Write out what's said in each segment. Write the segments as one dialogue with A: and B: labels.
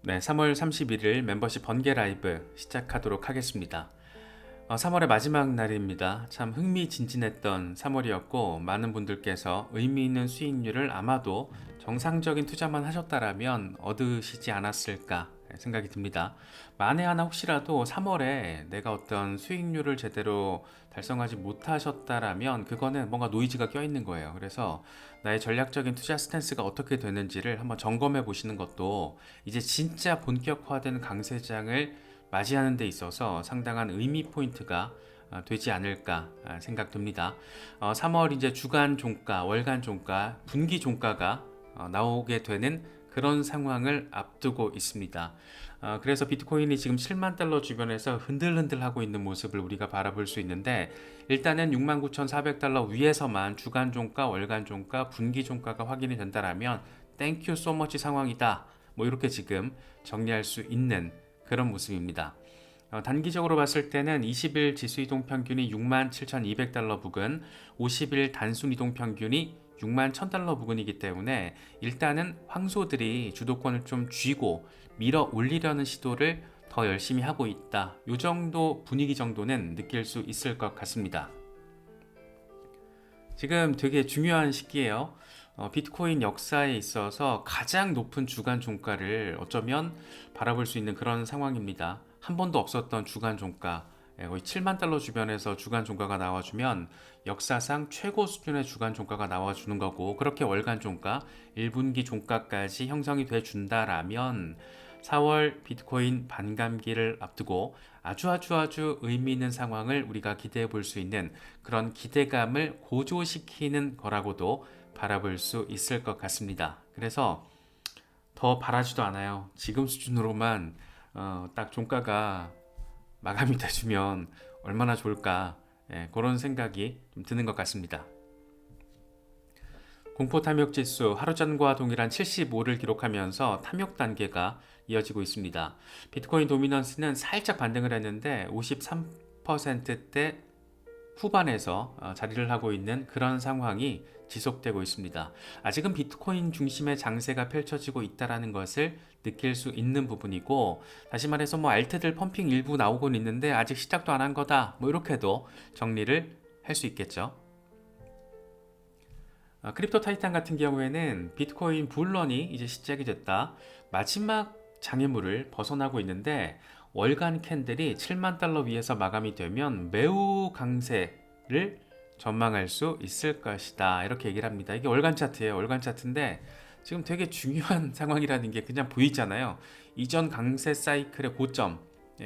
A: 네, 3월 31일 멤버십 번개 라이브 시작하도록 하겠습니다. 3월의 마지막 날입니다. 참 흥미진진했던 3월이었고 많은 분들께서 의미 있는 수익률을 아마도 정상적인 투자만 하셨다라면 얻으시지 않았을까 생각이 듭니다. 만에 하나 혹시라도 3월에 내가 어떤 수익률을 제대로 달성하지 못하셨다라면 그거는 뭔가 노이즈가 껴있는 거예요. 그래서 나의 전략적인 투자 스탠스가 어떻게 되는지를 한번 점검해 보시는 것도 이제 진짜 본격화된 강세장을 맞이하는 데 있어서 상당한 의미 포인트가 되지 않을까 생각됩니다. 3월 이제 주간 종가, 월간 종가, 분기 종가가 나오게 되는 그런 상황을 앞두고 있습니다. 그래서 비트코인이 지금 7만 달러 주변에서 흔들흔들 하고 있는 모습을 우리가 바라볼 수 있는데 일단은 69,400달러 위에서만 주간 종가, 월간 종가, 분기 종가가 확인이 된다라면 땡큐 소머치 상황이다. 뭐 이렇게 지금 정리할 수 있는 그런 모습입니다. 단기적으로 봤을 때는 20일 지수 이동 평균이 67,200달러 부근, 50일 단순 이동 평균이 61,000달러 부근이기 때문에 일단은 황소들이 주도권을 좀 쥐고 밀어 올리려는 시도를 더 열심히 하고 있다. 이 정도 분위기 정도는 느낄 수 있을 것 같습니다. 지금 되게 중요한 시기예요. 비트코인 역사에 있어서 가장 높은 주간 종가를 어쩌면 바라볼 수 있는 그런 상황입니다. 한 번도 없었던 주간 종가, 거의 7만 달러 주변에서 주간 종가가 나와주면 역사상 최고 수준의 주간 종가가 나와주는 거고, 그렇게 월간 종가, 1분기 종가까지 형성이 돼 준다라면 4월 비트코인 반감기를 앞두고 아주 의미 있는 상황을 우리가 기대해 볼 수 있는 그런 기대감을 고조시키는 거라고도 바라볼 수 있을 것 같습니다. 그래서 더 바라지도 않아요. 지금 수준으로만 딱 종가가 마감이 돼주면 얼마나 좋을까, 그런 생각이 좀 드는 것 같습니다. 공포 탐욕 지수 하루 전과 동일한 75를 기록하면서 탐욕 단계가 이어지고 있습니다. 비트코인 도미넌스는 살짝 반등을 했는데 53%대 후반에서 자리를 하고 있는 그런 상황이 지속되고 있습니다. 아직은 비트코인 중심의 장세가 펼쳐지고 있다는 것을 느낄 수 있는 부분이고, 다시 말해서 뭐 알트들 펌핑 일부 나오곤 있는데 아직 시작도 안 한 거다, 뭐 이렇게도 정리를 할 수 있겠죠. 크립토 타이탄 같은 경우에는 비트코인 불런이 이제 시작이 됐다. 마지막 장애물을 벗어나고 있는데 월간 캔들이 7만 달러 위에서 마감이 되면 매우 강세를 전망할 수 있을 것이다. 이렇게 얘기를 합니다. 이게 월간 차트예요. 월간 차트인데 지금 되게 중요한 상황이라는 게 그냥 보이잖아요. 이전 강세 사이클의 고점,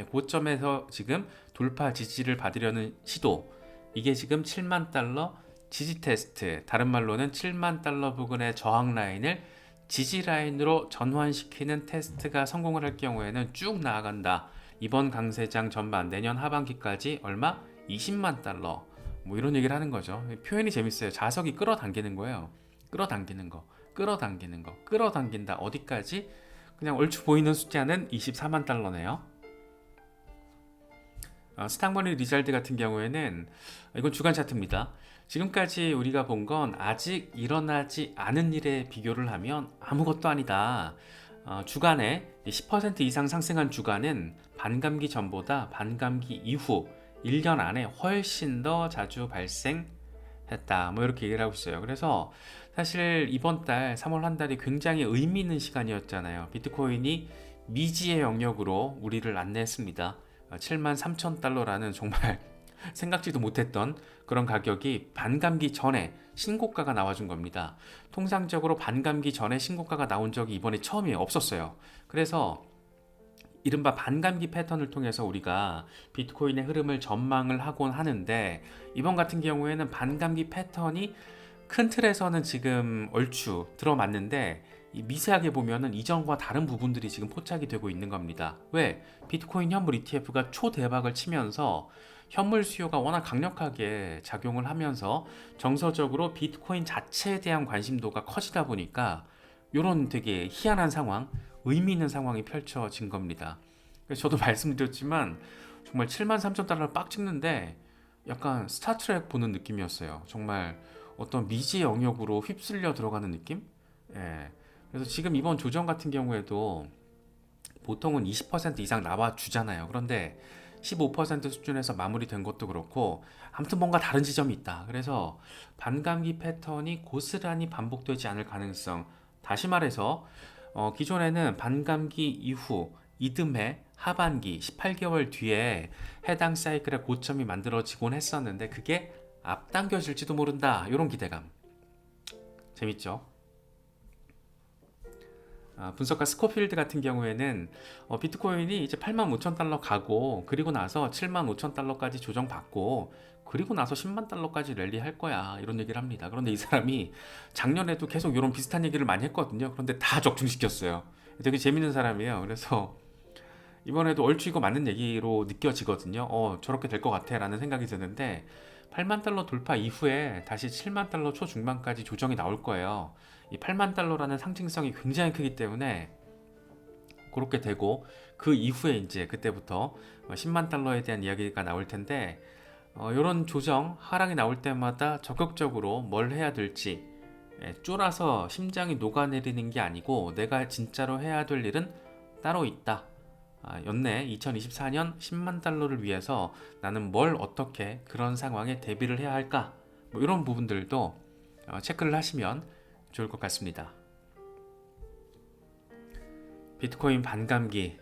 A: 고점에서 지금 돌파 지지를 받으려는 시도, 이게 지금 7만 달러 지지 테스트, 다른 말로는 7만 달러 부근의 저항 라인을 지지 라인으로 전환시키는 테스트가 성공을 할 경우에는 쭉 나아간다. 이번 강세장 전반 내년 하반기까지 얼마? 20만 달러. 뭐 이런 얘기를 하는 거죠. 표현이 재밌어요. 자석이 끌어당기는 거예요. 끌어당기는 거, 끌어당기는 거, 끌어당긴다. 어디까지? 그냥 얼추 보이는 숫자는 24만 달러네요. 스탁머니 리잘드 같은 경우에는 이건 주간 차트입니다. 지금까지 우리가 본 건 아직 일어나지 않은 일에 비교를 하면 아무것도 아니다. 주간에 10% 이상 상승한 주간은 반감기 전보다 반감기 이후 1년 안에 훨씬 더 자주 발생했다. 뭐 이렇게 얘기를 하고 있어요. 그래서 사실 이번 달 3월 한 달이 굉장히 의미 있는 시간이었잖아요. 비트코인이 미지의 영역으로 우리를 안내했습니다. 7만 3천 달러라는 정말 생각지도 못했던 그런 가격이 반감기 전에 신고가가 나와준 겁니다. 통상적으로 반감기 전에 신고가가 나온 적이 이번에 처음이에요. 없었어요. 그래서 이른바 반감기 패턴을 통해서 우리가 비트코인의 흐름을 전망을 하곤 하는데, 이번 같은 경우에는 반감기 패턴이 큰 틀에서는 지금 얼추 들어맞는데 미세하게 보면은 이전과 다른 부분들이 지금 포착이 되고 있는 겁니다. 왜? 비트코인 현물 ETF가 초대박을 치면서 현물 수요가 워낙 강력하게 작용을 하면서 정서적으로 비트코인 자체에 대한 관심도가 커지다 보니까 이런 되게 희한한 상황, 의미 있는 상황이 펼쳐진 겁니다. 그래서 저도 말씀드렸지만 정말 7만 3천 달러를 빡 찍는데 약간 스타트랙 보는 느낌이었어요. 정말 어떤 미지 영역으로 휩쓸려 들어가는 느낌? 예. 그래서 지금 이번 조정 같은 경우에도 보통은 20% 이상 나와 주잖아요. 그런데 15% 수준에서 마무리된 것도 그렇고 아무튼 뭔가 다른 지점이 있다. 그래서 반감기 패턴이 고스란히 반복되지 않을 가능성. 다시 말해서 기존에는 반감기 이후 이듬해 하반기 18개월 뒤에 해당 사이클의 고점이 만들어지곤 했었는데 그게 앞당겨질지도 모른다. 이런 기대감. 재밌죠? 분석가 스코필드 같은 경우에는 비트코인이 이제 85,000달러 가고 그리고 나서 75,000달러까지 조정받고 그리고 나서 10만 달러까지 랠리할 거야 이런 얘기를 합니다. 그런데 이 사람이 작년에도 계속 이런 비슷한 얘기를 많이 했거든요. 그런데 다 적중시켰어요. 되게 재밌는 사람이에요. 그래서 이번에도 얼추 이거 맞는 얘기로 느껴지거든요. 저렇게 될 것 같아 라는 생각이 드는데 8만 달러 돌파 이후에 다시 7만 달러 초중반까지 조정이 나올 거예요. 이 8만 달러라는 상징성이 굉장히 크기 때문에 그렇게 되고 그 이후에 이제 그때부터 10만 달러에 대한 이야기가 나올 텐데 이런 조정 하락이 나올 때마다 적극적으로 뭘 해야 될지 쫄아서 심장이 녹아내리는 게 아니고 내가 진짜로 해야 될 일은 따로 있다. 연내 2024년 10만 달러를 위해서 나는 뭘 어떻게 그런 상황에 대비를 해야 할까? 뭐 이런 부분들도 체크를 하시면 좋을 것 같습니다. 비트코인 반감기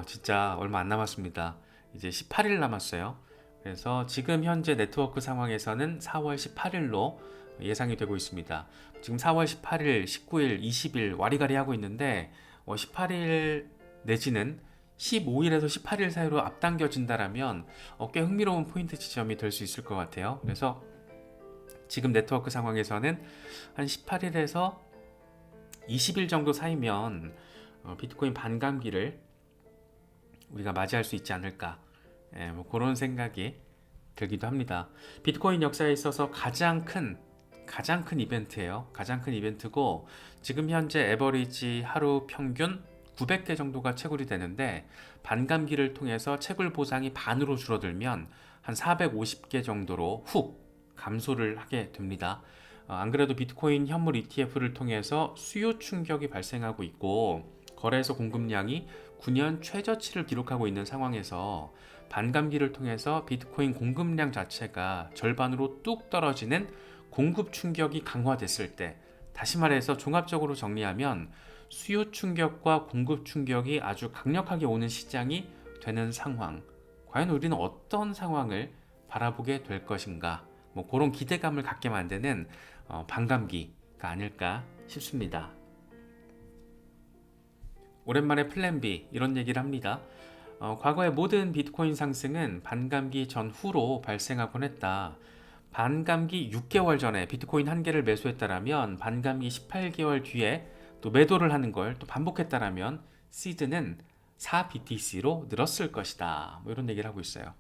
A: 진짜 얼마 안 남았습니다. 이제 18일 남았어요. 그래서 지금 현재 네트워크 상황에서는 4월 18일로 예상이 되고 있습니다. 지금 4월 18일, 19일, 20일 와리가리 하고 있는데 18일 내지는 15일에서 18일 사이로 앞당겨진다라면 꽤 흥미로운 포인트 지점이 될 수 있을 것 같아요. 그래서 지금 네트워크 상황에서는 한 18일에서 20일 정도 사이면 비트코인 반감기를 우리가 맞이할 수 있지 않을까 뭐 그런 생각이 들기도 합니다. 비트코인 역사에 있어서 가장 큰 이벤트예요. 가장 큰 이벤트고 지금 현재 에버리지 하루 평균 900개 정도가 채굴이 되는데 반감기를 통해서 채굴 보상이 반으로 줄어들면 한 450개 정도로 훅 감소를 하게 됩니다. 안 그래도 비트코인 현물 ETF를 통해서 수요 충격이 발생하고 있고 거래소 공급량이 9년 최저치를 기록하고 있는 상황에서 반감기를 통해서 비트코인 공급량 자체가 절반으로 뚝 떨어지는 공급 충격이 강화됐을 때 다시 말해서 종합적으로 정리하면 수요 충격과 공급 충격이 아주 강력하게 오는 시장이 되는 상황. 과연 우리는 어떤 상황을 바라보게 될 것인가? 뭐 그런 기대감을 갖게 만드는 반감기가 아닐까 싶습니다. 오랜만에 플랜 B 이런 얘기를 합니다. 과거의 모든 비트코인 상승은 반감기 전후로 발생하곤 했다. 반감기 6개월 전에 비트코인 한 개를 매수했다라면 반감기 18개월 뒤에 또 매도를 하는 걸 또 반복했다라면 시드는 4BTC로 늘었을 것이다. 뭐 이런 얘기를 하고 있어요.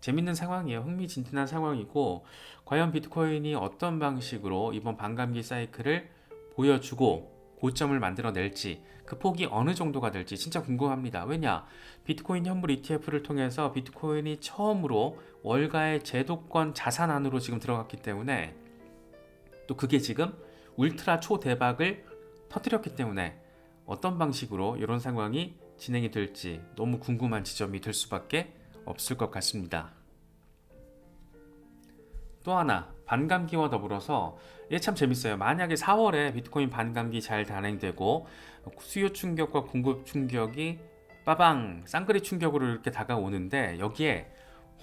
A: 재밌는 상황이에요. 흥미진진한 상황이고 과연 비트코인이 어떤 방식으로 이번 반감기 사이클을 보여주고 고점을 만들어낼지 그 폭이 어느 정도가 될지 진짜 궁금합니다. 왜냐? 비트코인 현물 ETF를 통해서 비트코인이 처음으로 월가의 제도권 자산 안으로 지금 들어갔기 때문에 또 그게 지금 울트라 초대박을 터뜨렸기 때문에 어떤 방식으로 이런 상황이 진행이 될지 너무 궁금한 지점이 될 수밖에 없을 것 같습니다. 또 하나 반감기와 더불어서 이게 참 재밌어요. 만약에 4월에 비트코인 반감기 잘 단행되고 수요 충격과 공급 충격이 빠방 쌍그리 충격으로 이렇게 다가오는데 여기에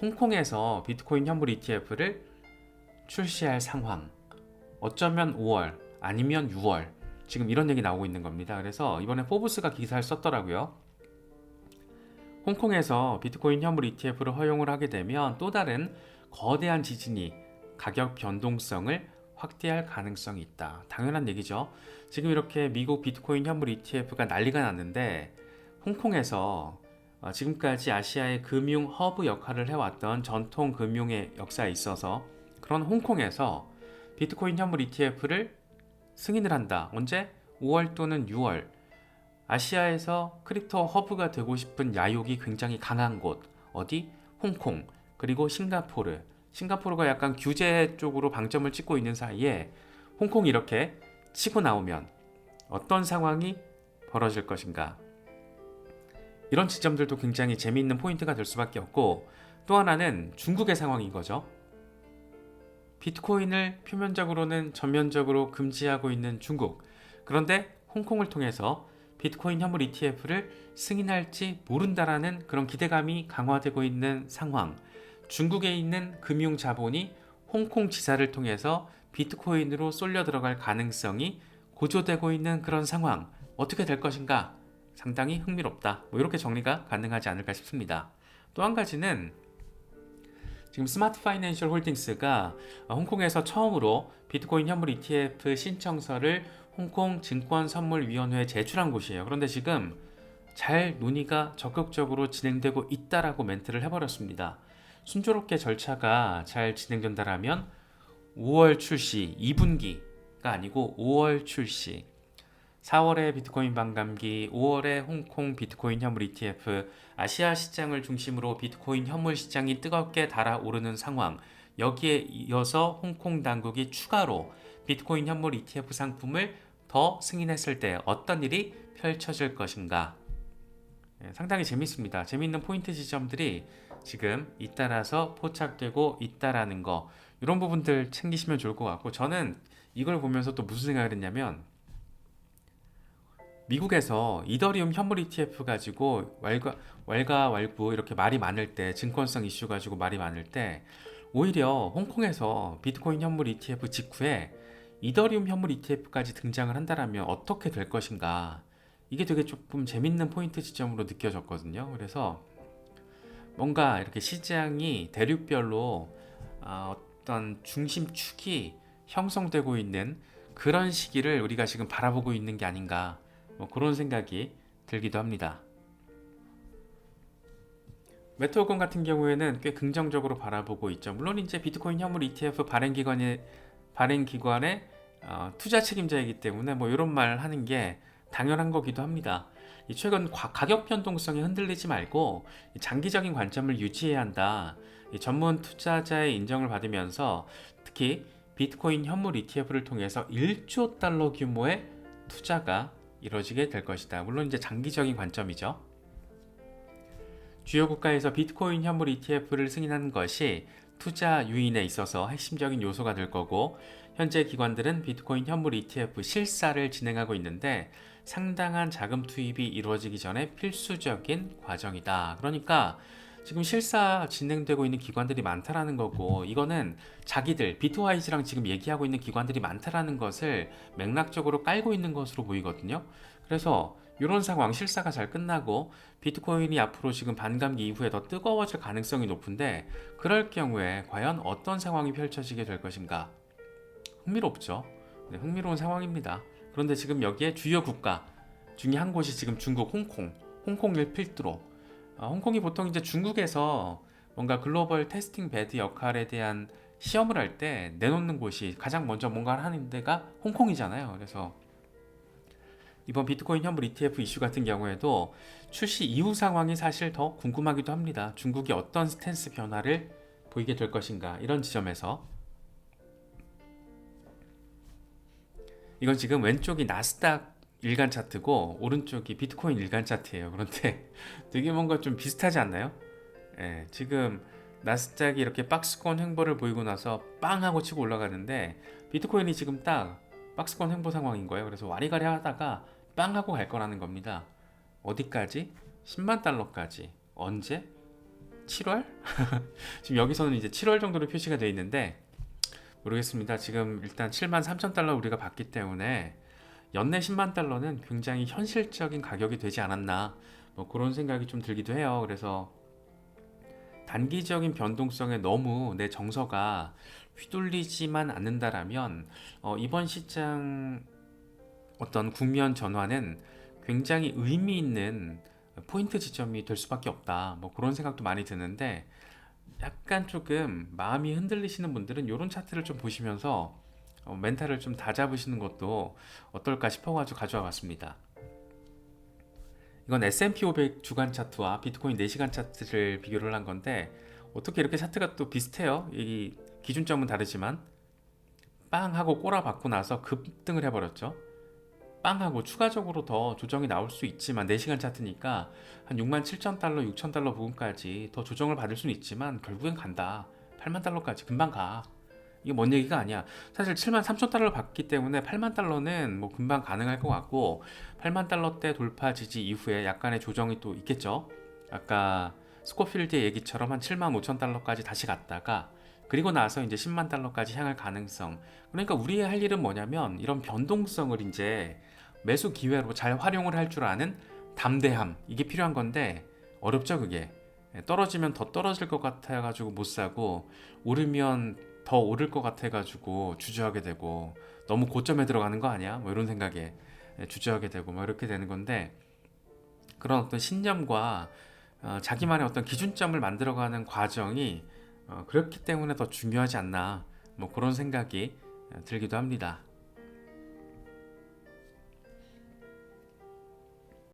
A: 홍콩에서 비트코인 현물 ETF를 출시할 상황 어쩌면 5월 아니면 6월 지금 이런 얘기 나오고 있는 겁니다. 그래서 이번에 포브스가 기사를 썼더라고요. 홍콩에서 비트코인 현물 ETF를 허용을 하게 되면 또 다른 거대한 지진이 가격 변동성을 확대할 가능성이 있다. 당연한 얘기죠. 지금 이렇게 미국 비트코인 현물 ETF가 난리가 났는데 홍콩에서 지금까지 아시아의 금융 허브 역할을 해왔던 전통 금융의 역사에 있어서 그런 홍콩에서 비트코인 현물 ETF를 승인을 한다. 언제? 5월 또는 6월. 아시아에서 크립토 허브가 되고 싶은 야욕이 굉장히 강한 곳. 어디? 홍콩. 그리고 싱가포르. 싱가포르가 약간 규제 쪽으로 방점을 찍고 있는 사이에 홍콩이 이렇게 치고 나오면 어떤 상황이 벌어질 것인가? 이런 지점들도 굉장히 재미있는 포인트가 될 수밖에 없고, 또 하나는 중국의 상황인 거죠. 비트코인을 표면적으로는 전면적으로 금지하고 있는 중국. 그런데 홍콩을 통해서 비트코인 현물 ETF를 승인할지 모른다라는 그런 기대감이 강화되고 있는 상황. 중국에 있는 금융 자본이 홍콩 지사를 통해서 비트코인으로 쏠려 들어갈 가능성이 고조되고 있는 그런 상황. 어떻게 될 것인가? 상당히 흥미롭다. 이렇게 정리가 가능하지 않을까 싶습니다. 또 한 가지는 지금 스마트 파이낸셜 홀딩스가 홍콩에서 처음으로 비트코인 현물 ETF 신청서를 홍콩 증권선물위원회에 제출한 곳이에요. 그런데 지금 잘 논의가 적극적으로 진행되고 있다라고 멘트를 해버렸습니다. 순조롭게 절차가 잘 진행된다라면 5월 출시 2분기가 아니고 5월 출시, 4월에 비트코인 반감기, 5월에 홍콩 비트코인 현물 ETF, 아시아 시장을 중심으로 비트코인 현물 시장이 뜨겁게 달아오르는 상황. 여기에 이어서 홍콩 당국이 추가로 비트코인 현물 ETF 상품을 더 승인했을 때 어떤 일이 펼쳐질 것인가? 상당히 재밌습니다. 재밌는 포인트 지점들이 지금 잇따라서 포착되고 있다라는 거, 이런 부분들 챙기시면 좋을 것 같고, 저는 이걸 보면서 또 무슨 생각을 했냐면, 미국에서 이더리움 현물 ETF 가지고 왈가왈부 이렇게 말이 많을 때, 증권성 이슈 가지고 말이 많을 때, 오히려 홍콩에서 비트코인 현물 ETF 직후에 이더리움 현물 ETF까지 등장을 한다라면 어떻게 될 것인가? 이게 되게 조금 재밌는 포인트 지점으로 느껴졌거든요. 그래서 뭔가 이렇게 시장이 대륙별로 어떤 중심축이 형성되고 있는 그런 시기를 우리가 지금 바라보고 있는 게 아닌가, 그런 생각이 들기도 합니다. 메토건 같은 경우에는 꽤 긍정적으로 바라보고 있죠. 물론 이제 비트코인 현물 ETF 발행기관의 투자 책임자이기 때문에 이런 말 하는 게 당연한 거기도 합니다. 최근 가격 변동성이 흔들리지 말고 장기적인 관점을 유지해야 한다. 전문 투자자의 인정을 받으면서 특히 비트코인 현물 ETF를 통해서 1조 달러 규모의 투자가 이루어지게 될 것이다. 물론 이제 장기적인 관점이죠. 주요 국가에서 비트코인 현물 ETF를 승인하는 것이 투자 유인에 있어서 핵심적인 요소가 될 거고, 현재 기관들은 비트코인 현물 ETF 실사를 진행하고 있는데 상당한 자금 투입이 이루어지기 전에 필수적인 과정이다. 그러니까 지금 실사 진행되고 있는 기관들이 많다라는 거고, 이거는 자기들 비트와이즈랑 지금 얘기하고 있는 기관들이 많다라는 것을 맥락적으로 깔고 있는 것으로 보이거든요. 그래서 이런 상황, 실사가 잘 끝나고 비트코인이 앞으로 지금 반감기 이후에 더 뜨거워질 가능성이 높은데, 그럴 경우에 과연 어떤 상황이 펼쳐지게 될 것인가? 흥미롭죠. 네, 흥미로운 상황입니다. 그런데 지금 여기에 주요 국가 중에 한 곳이 지금 중국 홍콩을 필두로, 홍콩이 보통 이제 중국에서 뭔가 글로벌 테스팅 베드 역할에 대한 시험을 할 때 내놓는 곳이, 가장 먼저 뭔가를 하는 데가 홍콩이잖아요. 그래서 이번 비트코인 현물 ETF 이슈 같은 경우에도 출시 이후 상황이 사실 더 궁금하기도 합니다. 중국이 어떤 스탠스 변화를 보이게 될 것인가, 이런 지점에서. 이건 지금 왼쪽이 나스닥 일간 차트고 오른쪽이 비트코인 일간 차트예요. 그런데 되게 뭔가 좀 비슷하지 않나요? 예, 지금 나스닥이 이렇게 박스권 횡보를 보이고 나서 빵 하고 치고 올라가는데, 비트코인이 지금 딱 박스권 횡보 상황인 거예요. 그래서 와리가리 하다가 빵 하고 갈 거라는 겁니다. 어디까지? 10만 달러까지. 언제? 7월? 지금 여기서는 이제 7월 정도로 표시가 되어 있는데 모르겠습니다. 지금 일단 7만 3천 달러 우리가 받기 때문에 연내 10만 달러는 굉장히 현실적인 가격이 되지 않았나, 그런 생각이 좀 들기도 해요. 그래서 단기적인 변동성에 너무 내 정서가 휘둘리지만 않는다라면 이번 시장 어떤 국면 전환은 굉장히 의미 있는 포인트 지점이 될 수밖에 없다. 그런 생각도 많이 드는데, 약간 조금 마음이 흔들리시는 분들은 이런 차트를 좀 보시면서 멘탈을 좀 다잡으시는 것도 어떨까 싶어가지고 가져와 봤습니다. 이건 S&P 500 주간 차트와 비트코인 4시간 차트를 비교를 한 건데, 어떻게 이렇게 차트가 또 비슷해요. 이 기준점은 다르지만 빵 하고 꼬라박고 나서 급등을 해버렸죠. 빵하고 추가적으로 더 조정이 나올 수 있지만 4시간 차트니까 한 6만 7천 달러, 6천 달러 부근까지 더 조정을 받을 수는 있지만 결국엔 간다. 8만 달러까지 금방 가. 이게 뭔 얘기가 아니야. 사실 7만 3천 달러를 받기 때문에 8만 달러는 뭐 금방 가능할 것 같고 8만 달러대 돌파 지지 이후에 약간의 조정이 또 있겠죠. 아까 스코필드의 얘기처럼 한 7만 5천 달러까지 다시 갔다가 그리고 나서 이제 10만 달러까지 향할 가능성. 그러니까 우리의 할 일은 뭐냐면 이런 변동성을 이제 매수 기회로 잘 활용을 할 줄 아는 담대함 이게 필요한 건데 어렵죠 그게. 떨어지면 더 떨어질 것 같아가지고 못 사고 오르면 더 오를 것 같아가지고 주저하게 되고 너무 고점에 들어가는 거 아니야? 뭐 이런 생각에 주저하게 되고 뭐 이렇게 되는 건데 그런 어떤 신념과 자기만의 어떤 기준점을 만들어가는 과정이 그렇기 때문에 더 중요하지 않나 뭐 그런 생각이 들기도 합니다.